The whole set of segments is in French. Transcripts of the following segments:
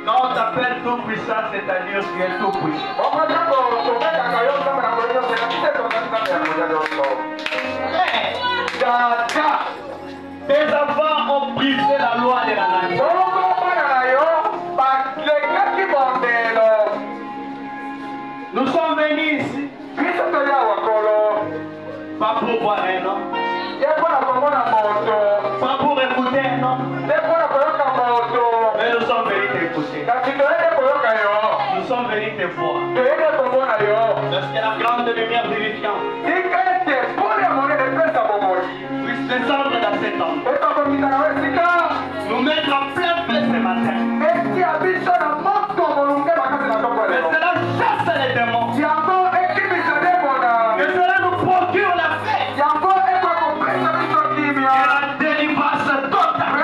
Quand on t'appelle tout puissant, c'est-à-dire que tu es tout puissant. Tes enfants ont brisé la loi de la nature. Nous sommes venus ici. Pas pour boire un nom. Pas pour écouter un nom. Mais nous sommes venus t'écouter. Nous sommes venus te voir. Parce que la grande lumière vivifiante puisse descendre dans cet homme. Nous mettre en plein feu ce matin. Que cela chasse les démons. Que cela nous procure la paix. Et la délivrance totale.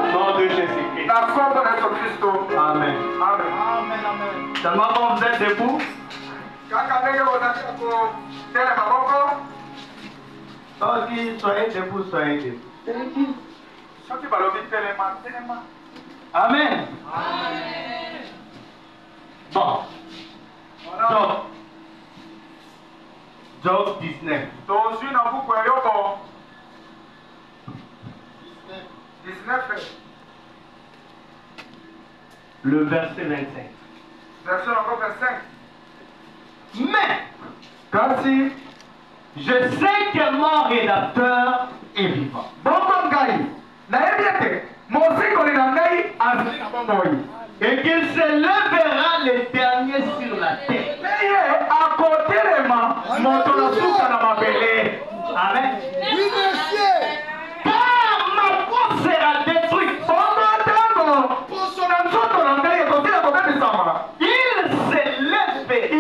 Au nom de Jésus-Christ. Amen. Seulement quand vous êtes debout, soyez debout, soyez debout. Amen. Bon. Job 19. Le verset 25. Mais, je sais que mon rédacteur est vivant. Et qu'il se lèvera le dernier sur la terre. Amen. Oui, monsieur. Car ma force sera détruite. Il se lèvera.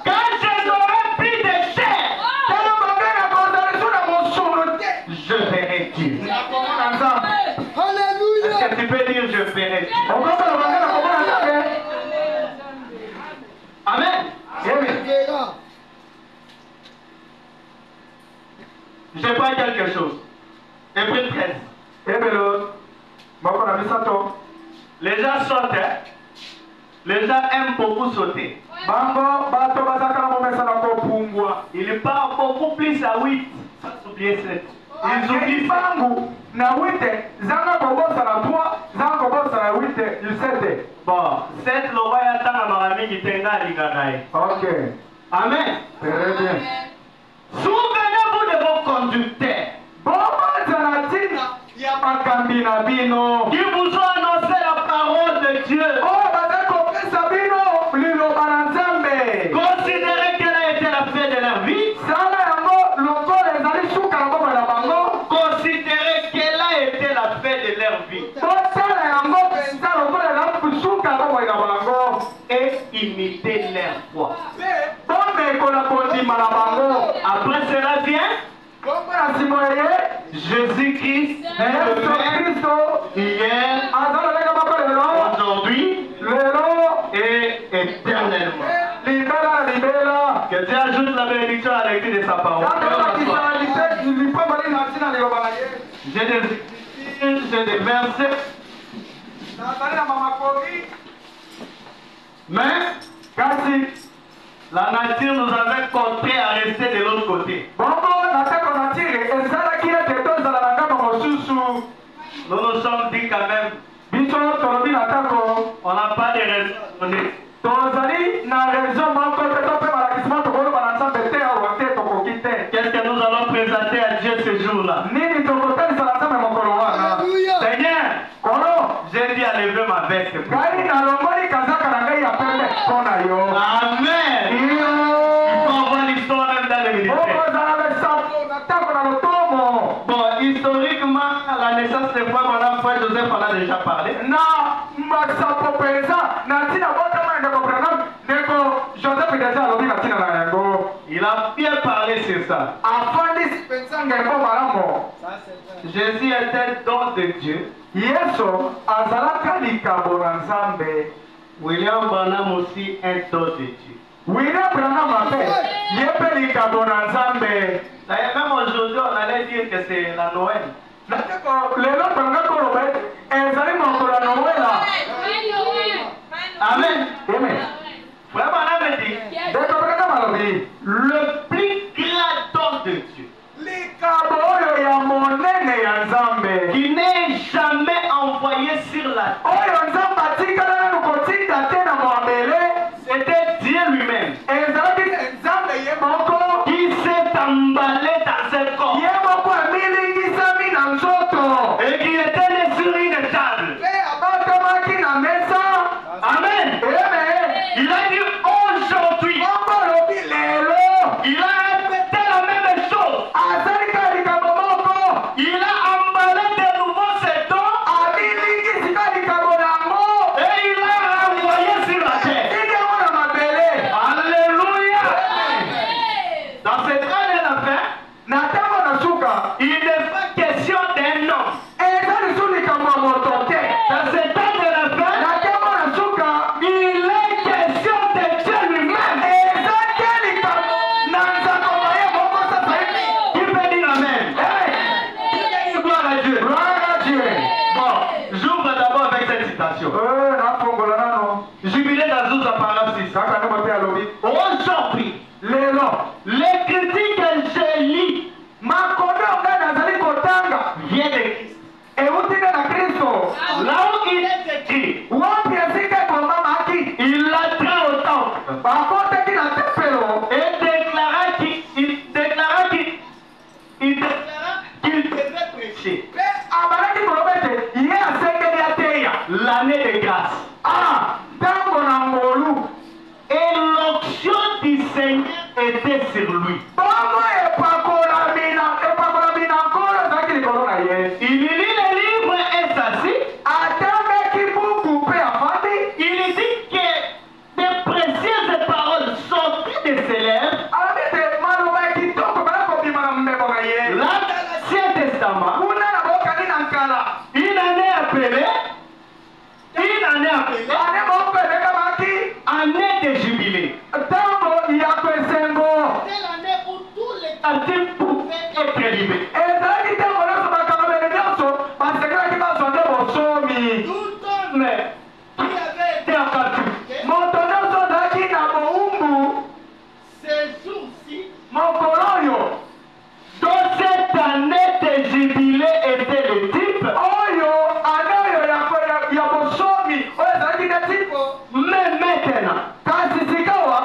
Quand je n'aurai plus de chair, je verrai Dieu. Alléluia. Est-ce que tu peux dire je verrai Dieu? Amen. Je prends quelque chose. Hébreu 13. Les gens sautent. Hein? Les gens aiment beaucoup sauter. Ils partent beaucoup plus à 8. Sans oublier 7. Ils oublient 7. Bon, 7 le roi attend à Marami qui tenga à l'Iganaï. Ok. Amen. Très bien. Souvenez-vous de vos conducteurs qui vous ont annoncé la parole de Dieu. Considérez quelle a été la fin de leur vie. Considérez quelle a été la fin de leur vie. Et imitez leur foi. Après cela vient Jésus-Christ, hier, aujourd'hui et éternellement. Que Dieu ajoute la bénédiction à la lecture de sa parole. J'ai des versets. Mais, la nature nous avait contraints à rester de l'autre côté. Nous nous sommes dit quand même, on n'a pas de raison à donner. Qu'est-ce que nous allons présenter à Dieu ce jour-là? Seigneur, j'ai dit à lever ma veste. Amen. Il faut voir l'histoire même dans le ministère. Bon, historiquement, la naissance de foi, mon frère Joseph en a déjà parlé. Il a bien parlé sur ça. Jésus était don de Dieu. William Branham aussi un don de Dieu. D'ailleurs, même aujourd'hui, on allait dire que c'est la Noël. la c'était Dieu lui-même qui s'est emballé dans ce corps et qui était né sur une table. Amen. Il a dit aujourd'hui, il a répété la même chose. Il a emballé de nouveau ses dons et il a renvoyé sur la terre. Alléluia. Dans cette année de la fin, il n'est pas question d'un homme. Dans cette année de la fin, il est question de Dieu lui-même. Qui peut dire Amen? Gloire à Dieu. Bon, j'ouvre d'abord avec cette citation. Jubilé d'Azusa paragraphe 6. Aujourd'hui, les critiques que j'ai lues viennent de Christ. Là où il est écrit, il l'a très au temple et déclara qu'il devait prêcher l'année de grâce. Et l'onction du Seigneur était sur lui. Il lit les livres et s'assit. Il dit que des précieuses paroles sortaient de ses lèvres. Là, l'Ancien Testament, une année appelée année de jubilé. C'était l'année où tous les captifs pouvaient être libérés. Tout homme qui avait été en captivité, ces jours-ci, dans cette année de jubilé était le type. Mais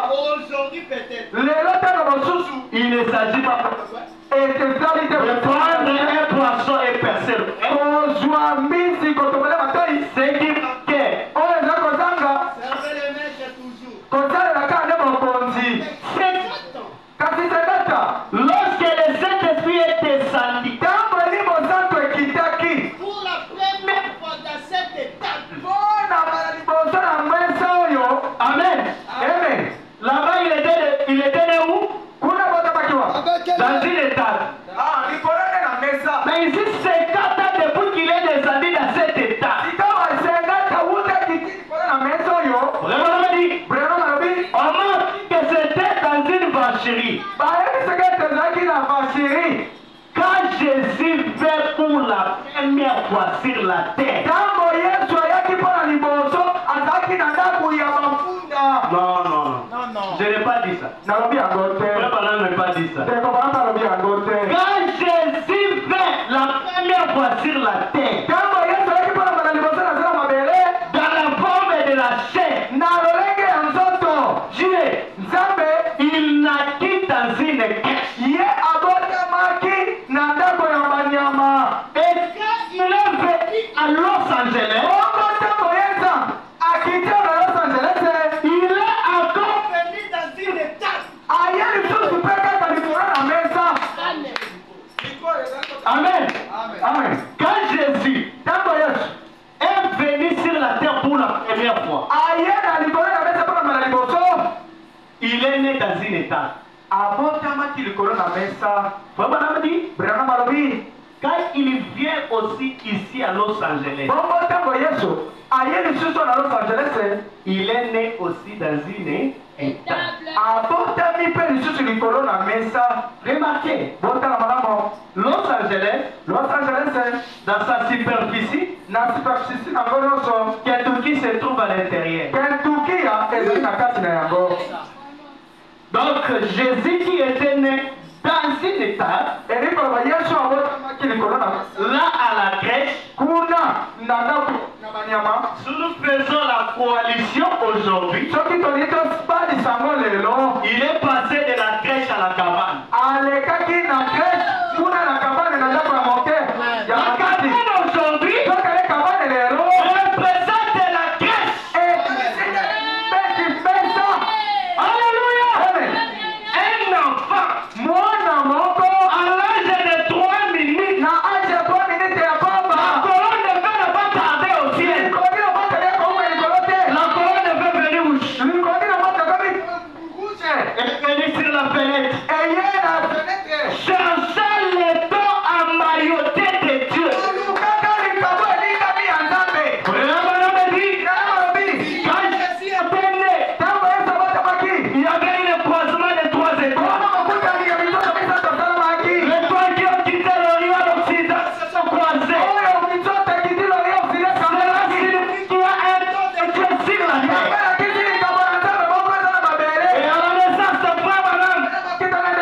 maintenant, aujourd'hui peut-être, il ne s'agit pas de prendre un poisson et percer le c'est qui manquait. Servez le maître toujours. Lorsque le Saint-Esprit est descendu pour la première fois dans cette étape. Amen. Là-bas, il était né où? Dans une étape. Mais ici, c'est 4 ans depuis qu'il est descendu dans cette étape. Vraiment, on dit que c'était dans une vacherie. Quand Jésus vint pour la première fois sur la terre. Non. Je n'ai pas dit ça. Frère Balan n'a pas dit ça. Quand Jésus vint la première fois sur la terre, dans la forme de la chair, Dieu, il naquit dans une caisse. Et quand il est venu à Los Angeles, il est encore venu dans une étape. Amen. Quand Jésus est venu sur la terre pour la première fois, il est né dans une étape. Quand il vient aussi ici à Los Angeles, il est né aussi dans une étape. Remarquez, Los Angeles, dans sa superficie, Kentucky se trouve à l'intérieur. Donc Jésus qui était né dans une étape, là à la crèche, aujourd'hui, il est passé de la crèche à la cabane. La cabane aujourd'hui représente la crèche. Alléluia. Un enfant à l'âge de 3 minutes, la colonne de feu ne va tarder au ciel. La colonne de feu venue rouge. Elle venue sur la fenêtre. Chercher le temps à mailloter de Dieu. Quand Jésus était né, il y avait un croisement de 3 étoiles. Les toits qui ont quitté l'Orient et l'Occident se sont croisés. Cela signifie qu'il y a un temps de Dieu sur la terre. Et à la naissance de Frère Branham, une dame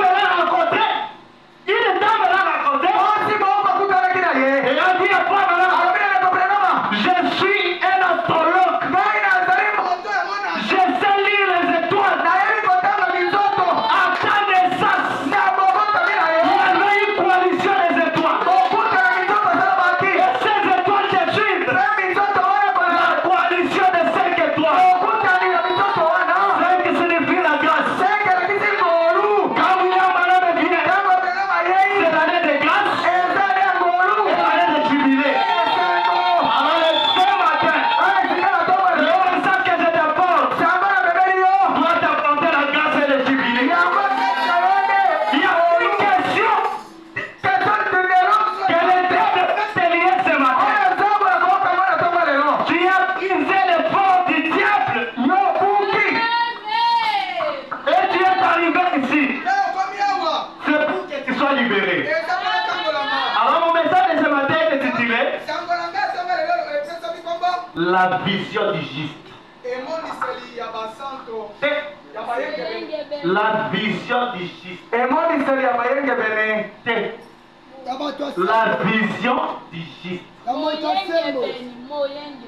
l'a raconté. Et elle dit à Frère Branham, je suis un astrologue. Je sais lire les étoiles. À ta naissance, il y avait une coalition des étoiles. Et ces étoiles te suivent. La coalition de 5 étoiles. 5 signifie la grâce. Quand William Branham vient, c'est l'année de grâce et l'année de jubilé. Alors ce matin, le message que je t'apporte doit t'apporter la grâce et le jubilé. Il y a une question que le diable te lié ce matin. Tu as brisé le fort du diable et tu es arrivé ici. C'est pour que tu sois libéré. Alors mon message de ce matin est intitulé La vision du juste. La vision du juste. La vision du juste.